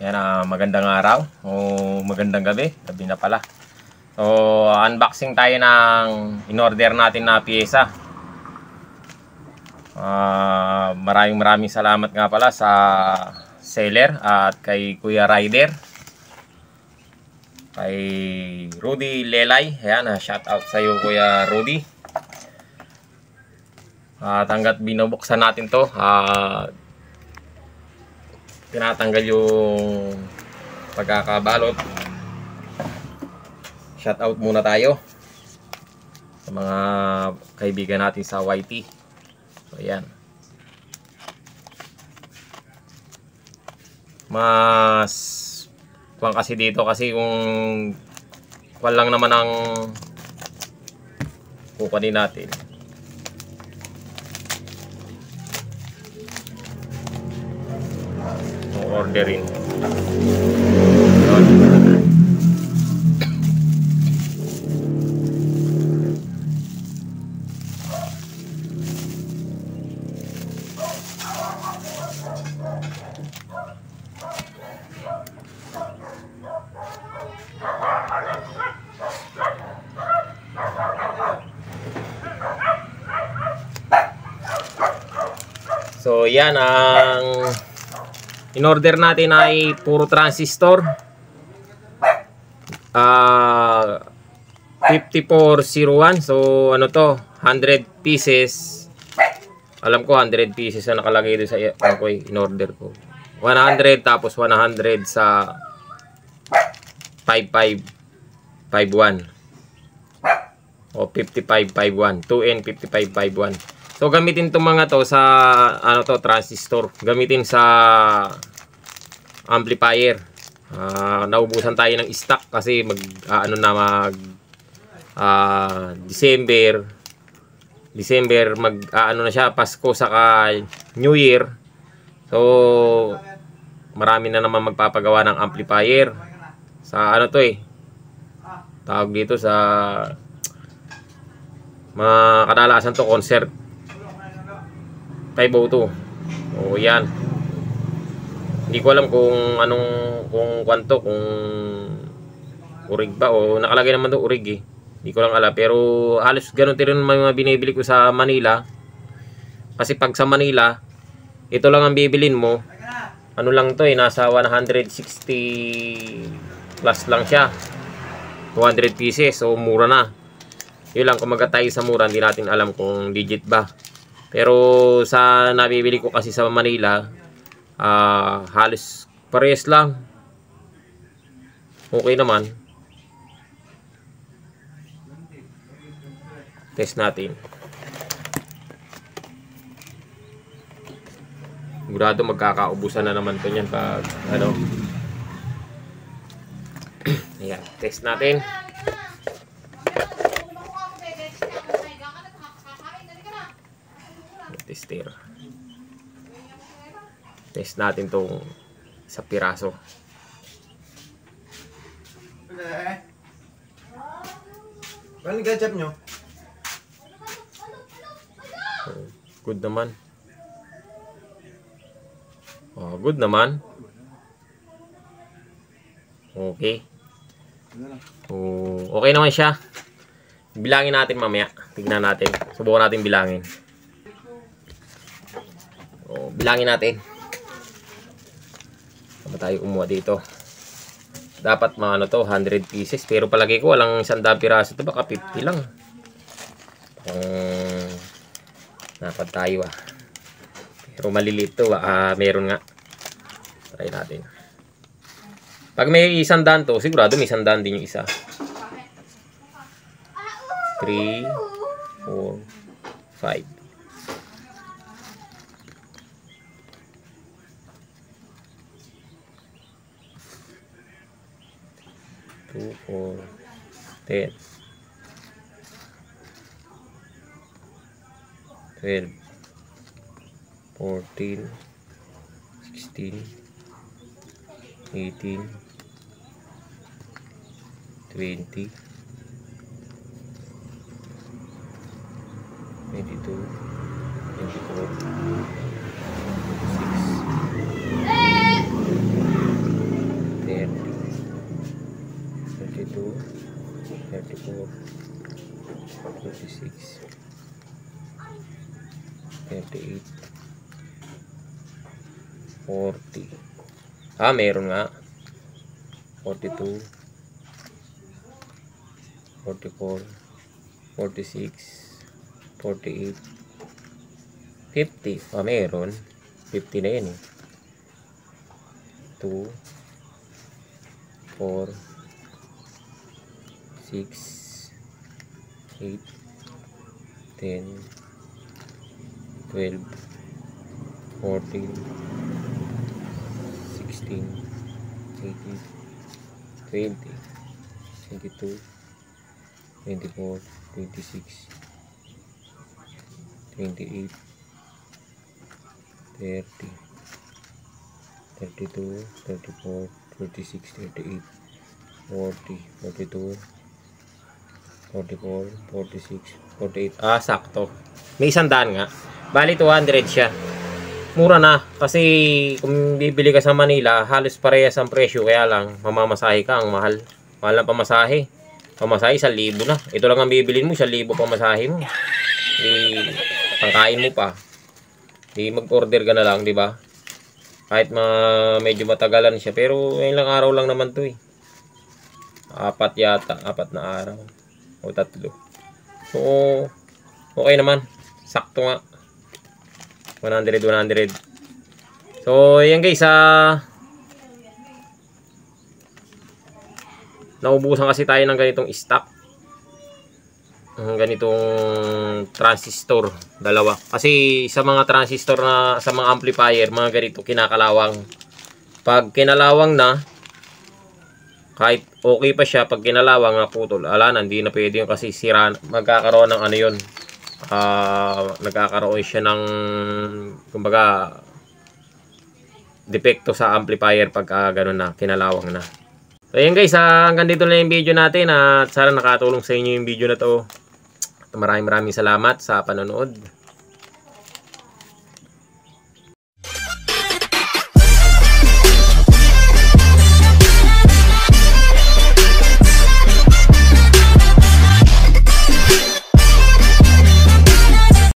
Yan, magandang araw o magandang gabi. Gabi na pala. So, unboxing tayo ng in-order natin na pyesa. Maraming salamat nga pala sa seller at kay Kuya Rider. Kay Rudy Lelay. Ayan, shout out sa iyo Kuya Rudy. At hanggat binubuksan natin to, tinatanggal yung pagkakabalot. Shout out muna tayo sa mga kaibigan natin sa YT. So ayan, mas kuwan kasi dito kasi kung kuwan lang naman ang kukunin natin. Orderin. So yan, ang in-order natin ay puro transistor. 5401. So ano to, 100 pieces. Alam ko 100 pieces ang nakalagay doon sa in-order ko. 100 tapos 100 sa 5551 o 5551, 2N 5551. So gamitin itong mga to sa ano to, transistor. Gamitin sa amplifier. Naubusan tayo ng stock kasi mag December mag na siya, Pasko saka New Year. So marami na naman magpapagawa ng amplifier sa ano to tawag dito sa mga kadalasan to concert 502. O yan, hindi ko alam kung kwanto, kung urig ba o nakalagay naman to urig hindi ko lang alam, pero halos ganun din mga binibili ko sa Manila. Kasi pag sa Manila ito lang ang bibilin mo, ano lang to nasa 160 plus lang siya, 200 pieces. So mura na yun lang. Kung tayo sa mura, hindi natin alam kung legit ba. Pero sa nabibili ko kasi sa Manila, halos parehas lang. Okay naman. Test natin. Sigurado magkakaubusan na naman to niyan pag ano. Ayan, test natin. Tester. Test natin tong sa piraso. Ano gadget nyo? Good naman. Oh, good naman. Okay. Oh, okay naman siya. Bilangin natin mamaya. Tignan natin. Subukan natin bilangin. Oh, bilangin natin. Ano tayo kumuha dito? Dapat mga ano to, 100 pieces. Pero palagi ko walang 100 piraso. Ito baka 50 lang. Dapat tayo Pero maliliit to meron nga. Try natin. Pag may 100 to, sigurado may 100 din yung isa. 3, 4, 5. 2, 4, 10, 12, 14, 16, 18, 20, 22, 24, 26, 40. Meron nga. 42, 44, 46, 48, 50. Meron. 50 na yun eh. 2, 4, 6, 8, 10, 12, 14, 16, 18, 20, 22, 24, 26, 28, 30, 32, 34, 36, 38, 40, 42, 44, 46, 48. Sakto. May 100 nga. Bali 200 siya. Mura na. Kasi kung bibili ka sa Manila, halos parehas ang presyo. Kaya lang, mamamasahe ka. Ang mahal. Mahal na pamasahe. Pamasahe, 1,000 na. Ito lang ang bibilin mo, 1,000 pamasahe mo. Pangkain mo pa. Mag-order ka na lang, di ba? Kahit medyo matagalan siya. Pero ilang araw lang naman to eh. 4 yata. 4 na araw. O 3. So, okay naman. Sakto nga. 100. So, ayan guys. Naubusan kasi tayo ng ganitong stock. Ganitong transistor. 2. Kasi sa mga transistor na, sa mga amplifier, mga ganito kinakalawang. Pag kinalawang na, kahit okay pa siya, pag kinalawang na putol, hindi na pwede yung kasi sira. Magkakaroon ng ano yun. Nagkakaroon siya ng kumbaga depekto sa amplifier pagka gano'n na, kinalawang na. So ayan guys, hanggang dito na yung video natin at sana nakatulong sa inyo yung video na to. Maraming salamat sa panonood.